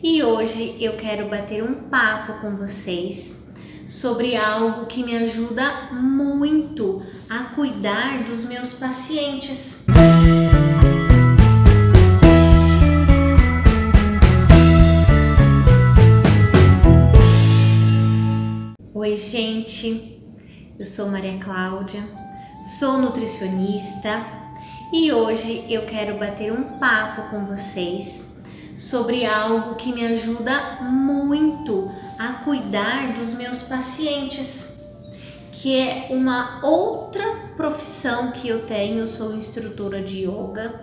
E hoje eu quero bater um papo com vocês sobre algo que me ajuda muito a cuidar dos meus pacientes. Oi, gente, eu sou Maria Cláudia, sou nutricionista e hoje eu quero bater um papo com vocês sobre algo que me ajuda muito a cuidar dos meus pacientes, que é uma outra profissão que eu tenho. Eu sou instrutora de yoga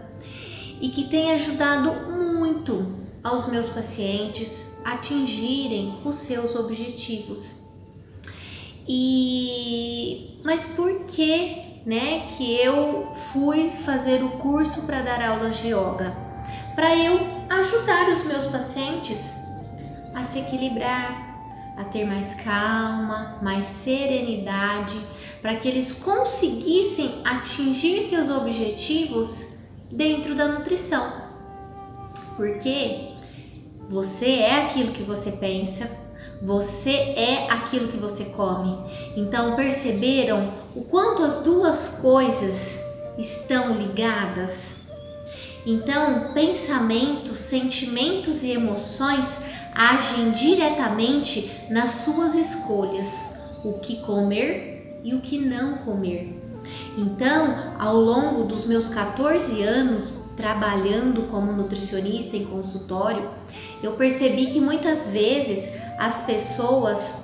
e que tem ajudado muito aos meus pacientes a atingirem os seus objetivos. Mas por que, que eu fui fazer o curso para dar aulas de yoga? Para eu ajudar os meus pacientes a se equilibrar, a ter mais calma, mais serenidade, para que eles conseguissem atingir seus objetivos dentro da nutrição. Porque você é aquilo que você pensa, você é aquilo que você come. Então, perceberam o quanto as duas coisas estão ligadas? Então, pensamentos, sentimentos e emoções agem diretamente nas suas escolhas, o que comer e o que não comer. Então, ao longo dos meus 14 anos trabalhando como nutricionista em consultório, eu percebi que muitas vezes as pessoas,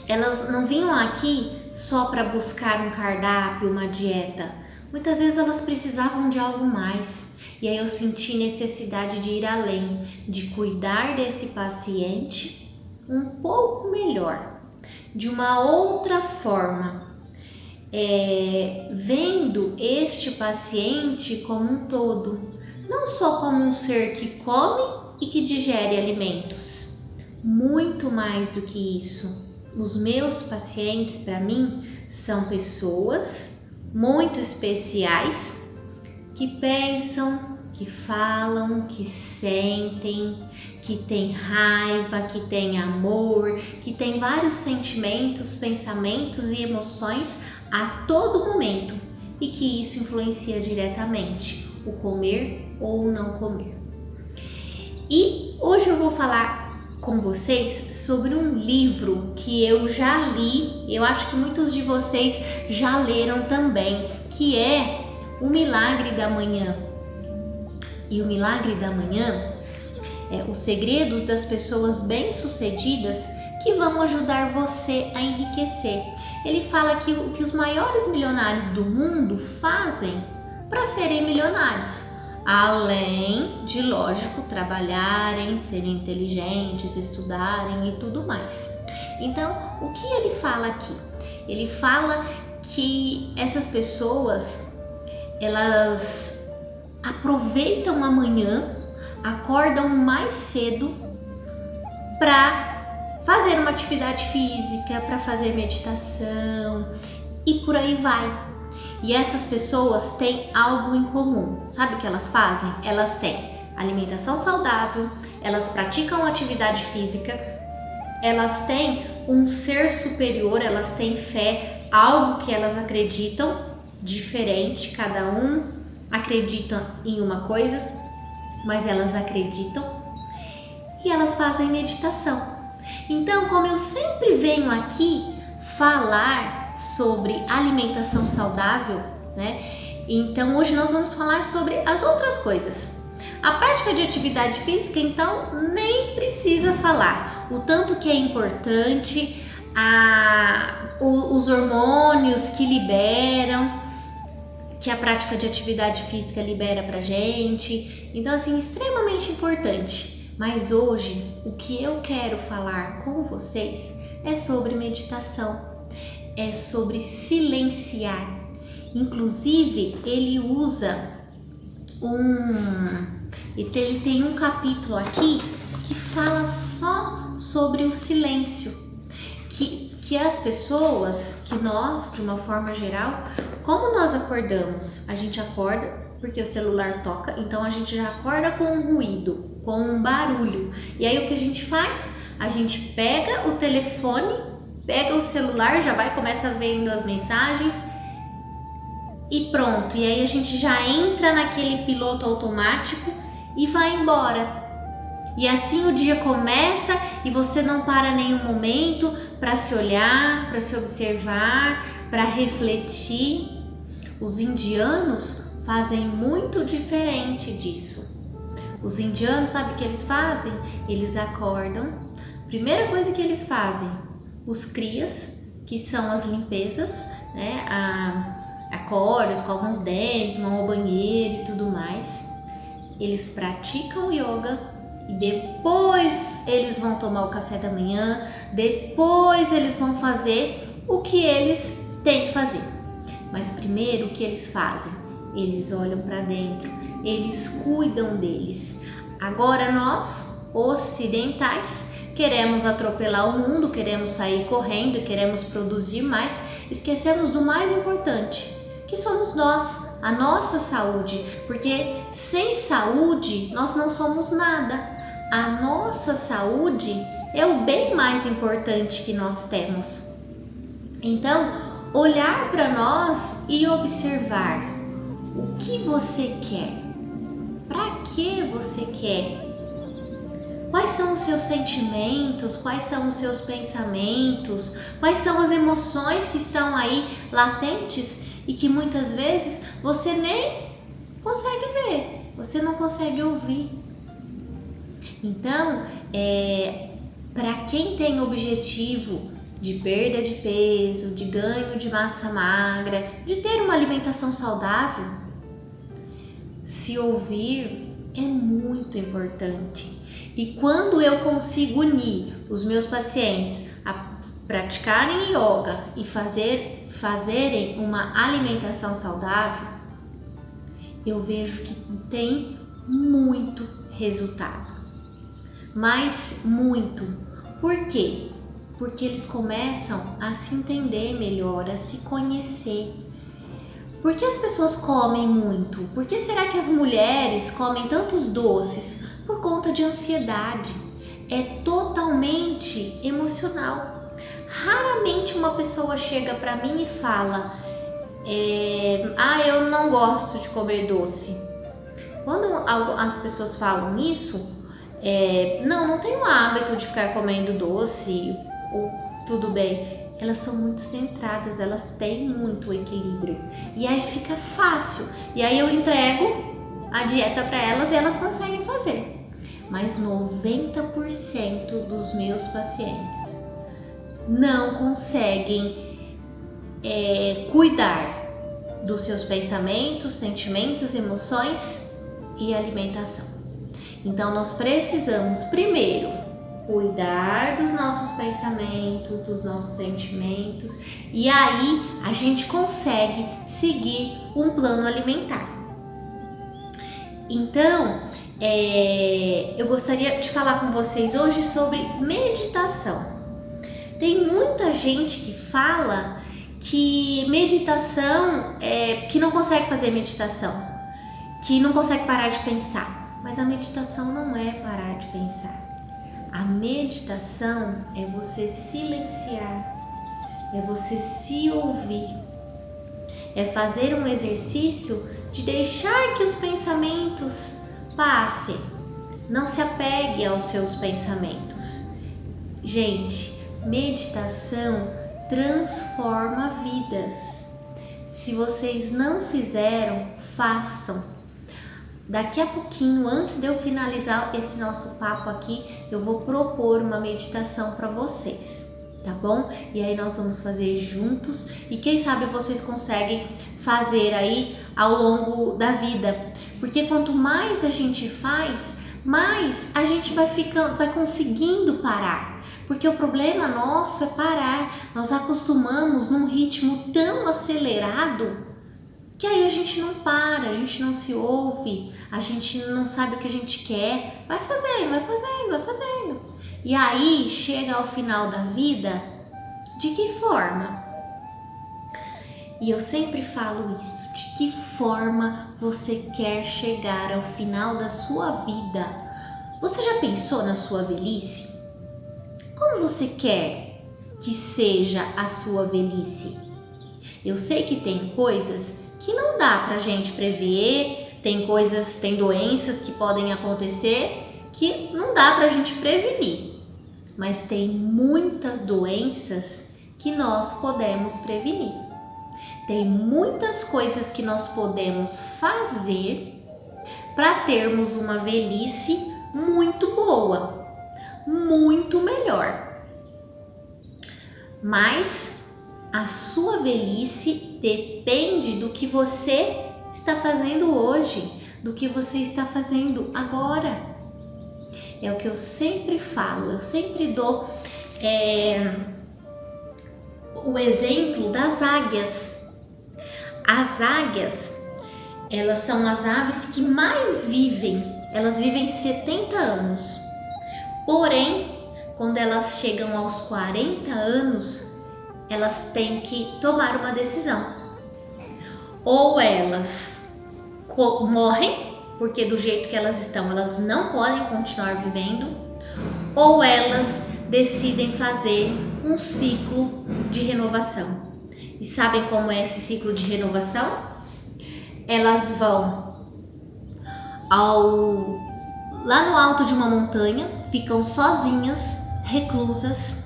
elas não vinham aqui só para buscar um cardápio, uma dieta. Muitas vezes elas precisavam de algo mais. E aí eu senti necessidade de ir além, de cuidar desse paciente um pouco melhor, de uma outra forma, vendo este paciente como um todo, não só como um ser que come e que digere alimentos. Muito mais do que isso, os meus pacientes, para mim, são pessoas muito especiais que pensam, que falam, que sentem, que têm raiva, que têm amor, que têm vários sentimentos, pensamentos e emoções a todo momento e que isso influencia diretamente o comer ou não comer. E hoje eu vou falar com vocês sobre um livro que eu já li, eu acho que muitos de vocês já leram também, que é O Milagre da Manhã. E o Milagre da Manhã é os segredos das pessoas bem-sucedidas que vão ajudar você a enriquecer. Ele fala que o que os maiores milionários do mundo fazem para serem milionários, além de, lógico, trabalharem, serem inteligentes, estudarem e tudo mais. Então, o que ele fala aqui? Ele fala que essas pessoas, elas aproveitam a manhã, acordam mais cedo para fazer uma atividade física, para fazer meditação e por aí vai. E essas pessoas têm algo em comum. Sabe o que elas fazem? Elas têm alimentação saudável, elas praticam atividade física, elas têm um ser superior, elas têm fé, algo que elas acreditam diferente, cada um acredita em uma coisa, mas elas acreditam, e elas fazem meditação. Então, como eu sempre venho aqui falar sobre alimentação saudável, então hoje nós vamos falar sobre as outras coisas. A prática de atividade física, então, nem precisa falar o tanto que é importante, os hormônios que liberam, que a prática de atividade física libera pra gente. Então, assim, extremamente importante. Mas hoje, o que eu quero falar com vocês é sobre meditação, é sobre silenciar. Inclusive, ele tem um capítulo aqui que fala só sobre o silêncio, que as pessoas, que nós, de uma forma geral, como nós acordamos? A gente acorda porque o celular toca, então a gente já acorda com um ruído. com um barulho. E aí o que a gente faz? A gente pega o telefone, pega o celular, já vai, começa vendo as mensagens e pronto. E aí a gente já entra naquele piloto automático e vai embora. E assim o dia começa e você não para nenhum momento para se olhar, para se observar, para refletir. Os indianos fazem muito diferente disso. Os indianos, sabe o que eles fazem? Eles acordam, primeira coisa que eles fazem, os crias, que são as limpezas, né? Acordam, escovam os dentes, vão ao banheiro e tudo mais. Eles praticam yoga. E depois eles vão tomar o café da manhã, depois eles vão fazer o que eles têm que fazer. Mas primeiro o que eles fazem? Eles olham para dentro, eles cuidam deles. Agora nós, ocidentais, queremos atropelar o mundo, queremos sair correndo, queremos produzir mais, esquecemos do mais importante, que somos nós. A nossa saúde, porque sem saúde nós não somos nada. A nossa saúde é o bem mais importante que nós temos. Então, olhar para nós e observar o que você quer, para que você quer, quais são os seus sentimentos, quais são os seus pensamentos, quais são as emoções que estão aí latentes e que muitas vezes você nem consegue ver, você não consegue ouvir. Então, para quem tem objetivo de perda de peso, de ganho de massa magra, de ter uma alimentação saudável, se ouvir é muito importante. E quando eu consigo unir os meus pacientes a praticarem yoga e fazerem uma alimentação saudável, eu vejo que tem muito resultado. Mas muito. Por quê? Porque eles começam a se entender melhor, a se conhecer. Por que as pessoas comem muito? Por que será que as mulheres comem tantos doces? Por conta de ansiedade. É totalmente emocional. Raramente uma pessoa chega para mim e fala: eu não gosto de comer doce. Quando as pessoas falam isso, não tenho hábito de ficar comendo doce, ou tudo bem. Elas são muito centradas, elas têm muito equilíbrio. E aí fica fácil. E aí eu entrego a dieta para elas e elas conseguem fazer. Mas 90% dos meus pacientes não conseguem cuidar dos seus pensamentos, sentimentos, emoções e alimentação. Então nós precisamos primeiro cuidar dos nossos pensamentos, dos nossos sentimentos, e aí a gente consegue seguir um plano alimentar. Então, eu gostaria de falar com vocês hoje sobre meditação. Tem muita gente que fala que meditação que não consegue fazer meditação, que não consegue parar de pensar. Mas a meditação não é parar de pensar. A meditação é você silenciar, é você se ouvir, é fazer um exercício de deixar que os pensamentos passem. Não se apegue aos seus pensamentos. Gente, meditação transforma vidas. Se vocês não fizeram, façam. Daqui a pouquinho, antes de eu finalizar esse nosso papo aqui, eu vou propor uma meditação para vocês, tá bom? E aí nós vamos fazer juntos e quem sabe vocês conseguem fazer aí ao longo da vida. Porque quanto mais a gente faz, mais a gente vai conseguindo parar. Porque o problema nosso é parar. Nós acostumamos num ritmo tão acelerado que aí a gente não para, a gente não se ouve, a gente não sabe o que a gente quer. Vai fazendo, vai fazendo, vai fazendo. E aí chega ao final da vida, de que forma? E eu sempre falo isso, de que forma você quer chegar ao final da sua vida? Você já pensou na sua velhice? Como você quer que seja a sua velhice? Eu sei que tem coisas que não dá pra gente prever, tem doenças que podem acontecer que não dá pra gente prevenir. Mas tem muitas doenças que nós podemos prevenir. Tem muitas coisas que nós podemos fazer para termos uma velhice muito boa, muito melhor. Mas a sua velhice depende do que você está fazendo hoje, do que você está fazendo agora. É o que eu sempre falo, eu sempre dou o exemplo das águias. As águias, elas são as aves que mais vivem, elas vivem 70 anos. Porém, quando elas chegam aos 40 anos, elas têm que tomar uma decisão. Ou elas morrem, porque do jeito que elas estão, elas não podem continuar vivendo, ou elas decidem fazer um ciclo de renovação. E sabem como é esse ciclo de renovação? Elas vão lá no alto de uma montanha, ficam sozinhas, reclusas,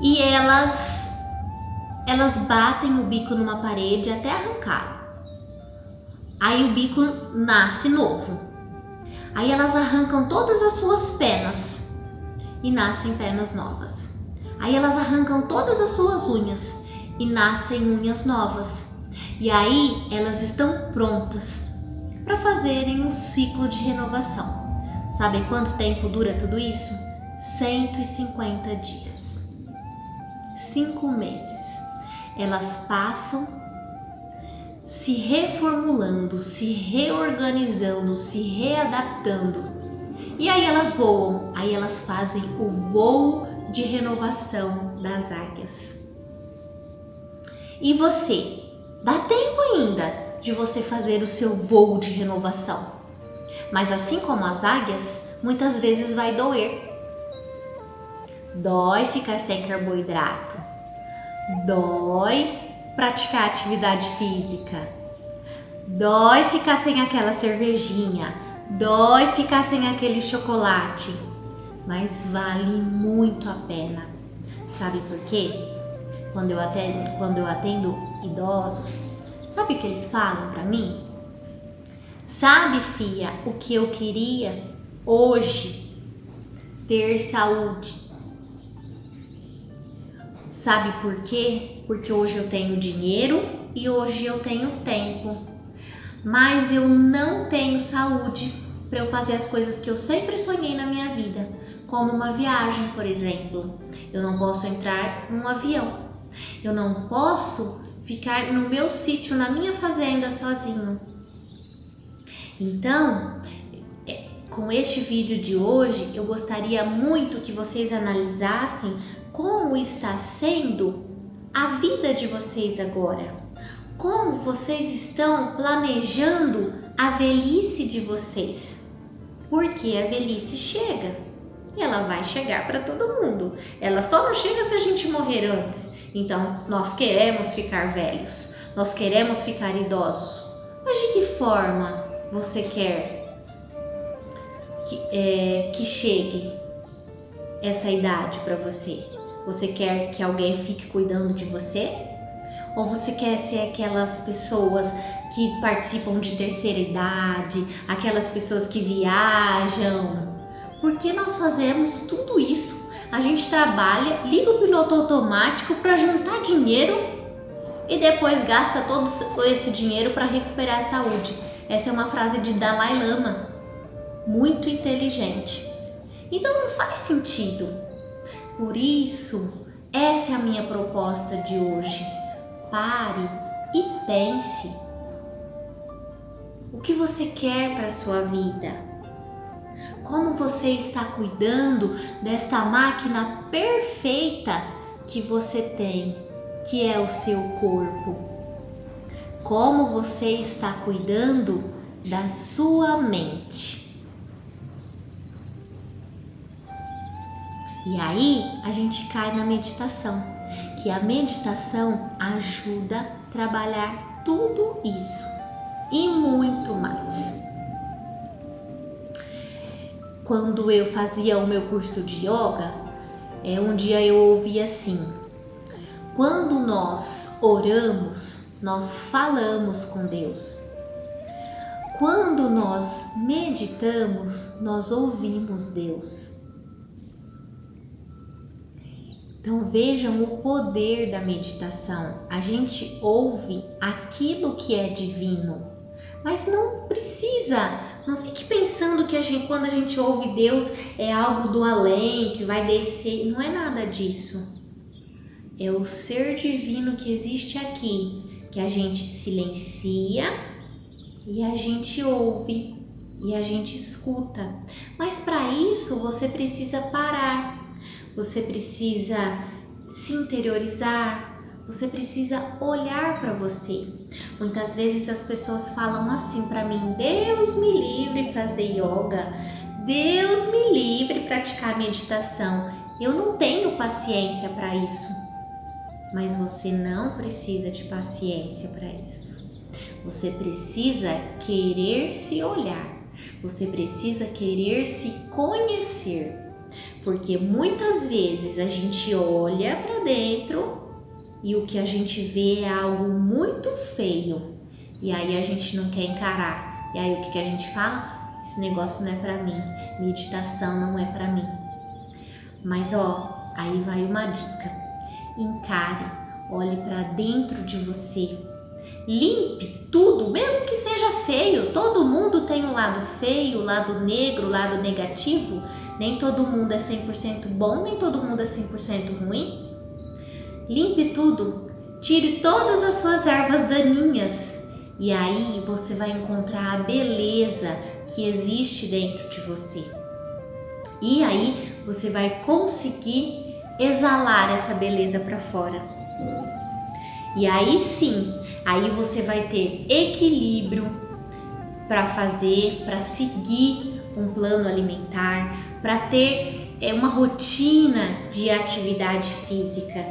e elas batem o bico numa parede até arrancar. Aí o bico nasce novo. Aí elas arrancam todas as suas penas e nascem penas novas. Aí elas arrancam todas as suas unhas e nascem unhas novas. E aí elas estão prontas para fazerem um ciclo de renovação. Sabem quanto tempo dura tudo isso? 150 dias. 5 meses. Elas passam se reformulando, se reorganizando, se readaptando. E aí elas voam, aí elas fazem o voo de renovação das águias. E você? Dá tempo ainda de você fazer o seu voo de renovação. Mas assim como as águias, muitas vezes vai doer. Dói ficar sem carboidrato. Dói praticar atividade física. Dói ficar sem aquela cervejinha. Dói ficar sem aquele chocolate. Mas vale muito a pena. Sabe por quê? Quando eu atendo idosos, sabe o que eles falam pra mim? Sabe, filha, o que eu queria hoje? Ter saúde. Sabe por quê? Porque hoje eu tenho dinheiro e hoje eu tenho tempo. Mas eu não tenho saúde para eu fazer as coisas que eu sempre sonhei na minha vida, como uma viagem, por exemplo. Eu não posso entrar num avião. Eu não posso ficar no meu sítio, na minha fazenda sozinho. Então, com este vídeo de hoje, eu gostaria muito que vocês analisassem como está sendo a vida de vocês agora. Como vocês estão planejando a velhice de vocês. Porque a velhice chega. E ela vai chegar para todo mundo. Ela só não chega se a gente morrer antes. Então, nós queremos ficar velhos, nós queremos ficar idosos. Mas de que forma você quer que chegue essa idade para você? Você quer que alguém fique cuidando de você? Ou você quer ser aquelas pessoas que participam de terceira idade, aquelas pessoas que viajam? Porque nós fazemos tudo isso. A gente trabalha, liga o piloto automático para juntar dinheiro e depois gasta todo esse dinheiro para recuperar a saúde. Essa é uma frase de Dalai Lama, muito inteligente. Então não faz sentido. Por isso, essa é a minha proposta de hoje. Pare e pense. O que você quer para a sua vida? Como você está cuidando desta máquina perfeita que você tem, que é o seu corpo? Como você está cuidando da sua mente? E aí a gente cai na meditação, que a meditação ajuda a trabalhar tudo isso e muito mais. Quando eu fazia o meu curso de yoga, um dia eu ouvi assim: quando nós oramos, nós falamos com Deus. Quando nós meditamos, nós ouvimos Deus. Então vejam o poder da meditação. A gente ouve aquilo que é divino, mas não precisa, não fique pensando que quando a gente ouve Deus é algo do além, que vai descer. Não é nada disso. É o ser divino que existe aqui, que a gente silencia e a gente ouve e a gente escuta. Mas para isso você precisa parar. Você precisa se interiorizar, você precisa olhar para você. Muitas vezes as pessoas falam assim para mim: Deus me livre fazer yoga, Deus me livre praticar meditação. Eu não tenho paciência para isso. Mas você não precisa de paciência para isso. Você precisa querer se olhar, você precisa querer se conhecer. Porque muitas vezes a gente olha para dentro e o que a gente vê é algo muito feio. E aí a gente não quer encarar. E aí o que a gente fala? Esse negócio não é para mim. Meditação não é para mim. Mas aí vai uma dica. Encare, olhe para dentro de você. Limpe tudo, mesmo que seja feio. Todo mundo tem um lado feio, lado negro, lado negativo. Nem todo mundo é 100% bom, nem todo mundo é 100% ruim. Limpe tudo, tire todas as suas ervas daninhas e aí você vai encontrar a beleza que existe dentro de você. E aí você vai conseguir exalar essa beleza para fora. E aí sim, aí você vai ter equilíbrio para fazer, para seguir um plano alimentar, para ter uma rotina de atividade física.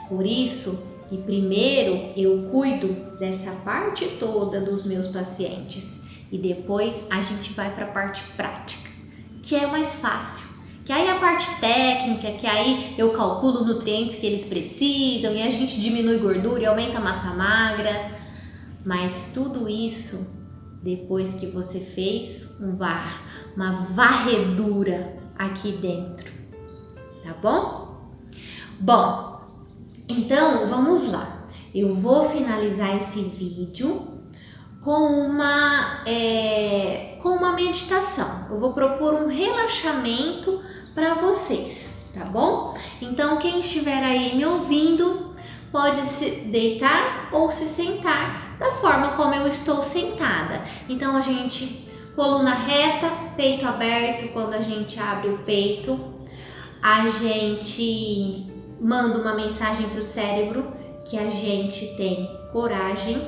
Por isso que primeiro eu cuido dessa parte toda dos meus pacientes e depois a gente vai para a parte prática, que é mais fácil. Que aí a parte técnica, que aí eu calculo nutrientes que eles precisam e a gente diminui gordura e aumenta a massa magra. Mas tudo isso depois que você fez uma varredura aqui dentro, tá bom? Bom, então vamos lá. Eu vou finalizar esse vídeo com uma meditação. Eu vou propor um relaxamento para vocês, tá bom? Então quem estiver aí me ouvindo pode se deitar ou se sentar da forma como eu estou sentada. Então a gente, coluna reta, peito aberto. Quando a gente abre o peito, a gente manda uma mensagem para o cérebro que a gente tem coragem.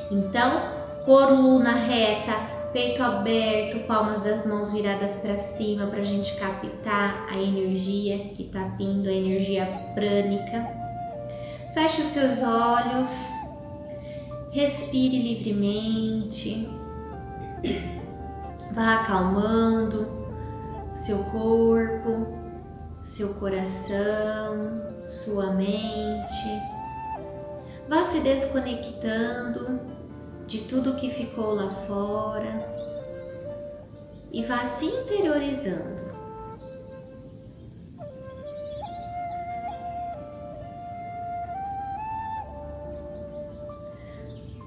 Então, coluna reta, peito aberto, palmas das mãos viradas para cima para a gente captar a energia que está vindo, a energia prânica. Feche os seus olhos, respire livremente, vá acalmando seu corpo, seu coração, sua mente. Vá se desconectando de tudo que ficou lá fora e vá se interiorizando.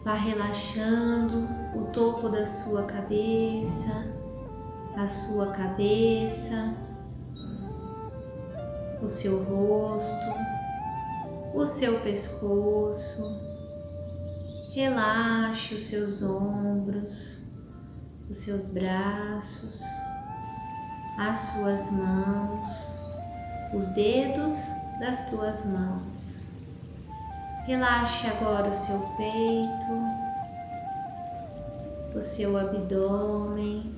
Vá relaxando o topo da sua cabeça, a sua cabeça, o seu rosto, o seu pescoço. Relaxe os seus ombros, os seus braços, as suas mãos, os dedos das tuas mãos. Relaxe agora o seu peito, o seu abdômen,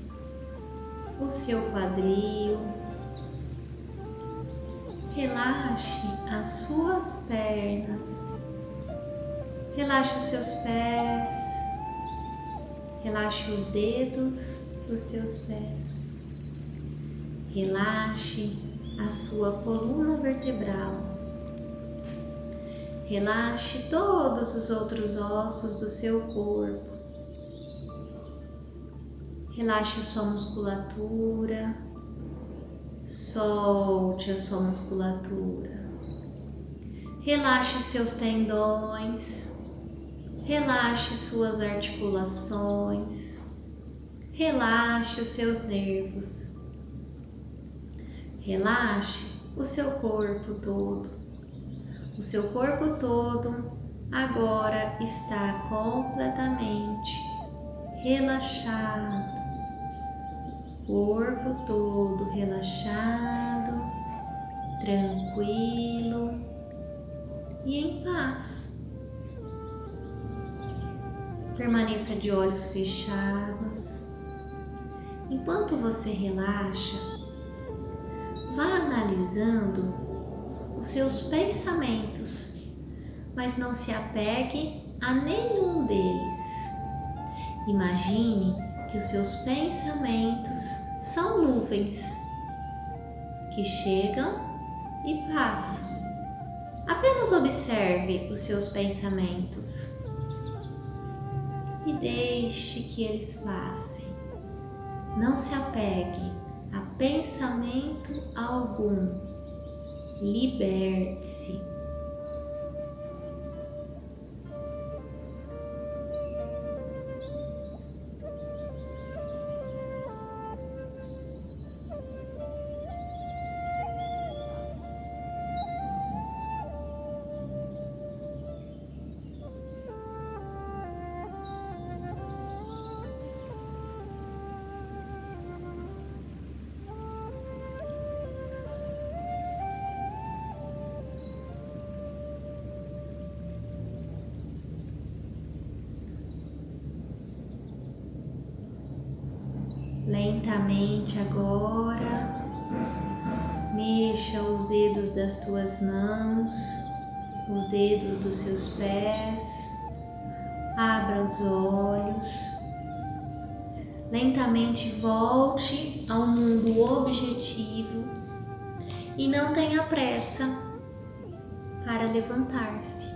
o seu quadril, relaxe as suas pernas, relaxe os seus pés, relaxe os dedos dos teus pés, relaxe a sua coluna vertebral, relaxe todos os outros ossos do seu corpo, relaxe a sua musculatura, solte a sua musculatura, relaxe seus tendões, relaxe suas articulações, relaxe os seus nervos, relaxe o seu corpo todo. O seu corpo todo agora está completamente relaxado, corpo todo relaxado, tranquilo e em paz. Permaneça de olhos fechados. Enquanto você relaxa, vá analisando os seus pensamentos, mas não se apegue a nenhum deles. Imagine que os seus pensamentos são nuvens que chegam e passam. Apenas observe os seus pensamentos e deixe que eles passem. Não se apegue a pensamento algum. Liberte-se. Lentamente agora, mexa os dedos das tuas mãos, os dedos dos seus pés, abra os olhos, lentamente volte ao mundo objetivo e não tenha pressa para levantar-se.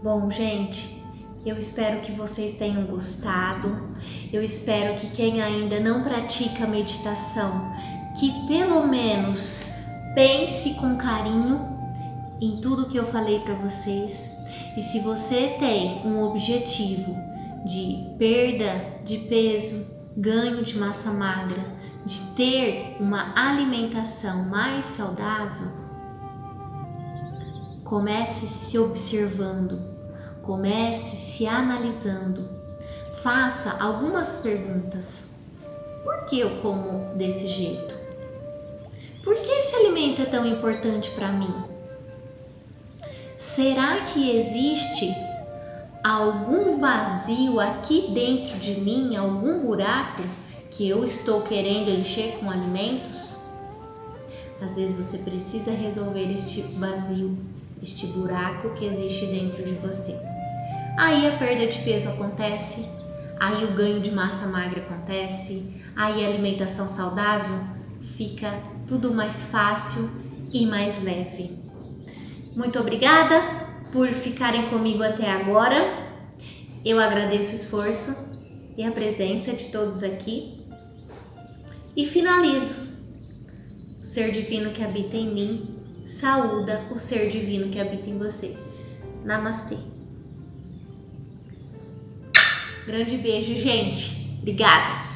Bom, gente, eu espero que vocês tenham gostado. Eu espero que quem ainda não pratica meditação, que pelo menos pense com carinho em tudo que eu falei para vocês. E se você tem um objetivo de perda de peso, ganho de massa magra, de ter uma alimentação mais saudável, comece se observando. Comece se analisando. Faça algumas perguntas. Por que eu como desse jeito? Por que esse alimento é tão importante para mim? Será que existe algum vazio aqui dentro de mim, algum buraco que eu estou querendo encher com alimentos? Às vezes você precisa resolver este vazio, este buraco que existe dentro de você. Aí a perda de peso acontece, aí o ganho de massa magra acontece, aí a alimentação saudável fica tudo mais fácil e mais leve. Muito obrigada por ficarem comigo até agora. Eu agradeço o esforço e a presença de todos aqui. E finalizo. O ser divino que habita em mim saúda o ser divino que habita em vocês. Namastê. Grande beijo, gente. Obrigada.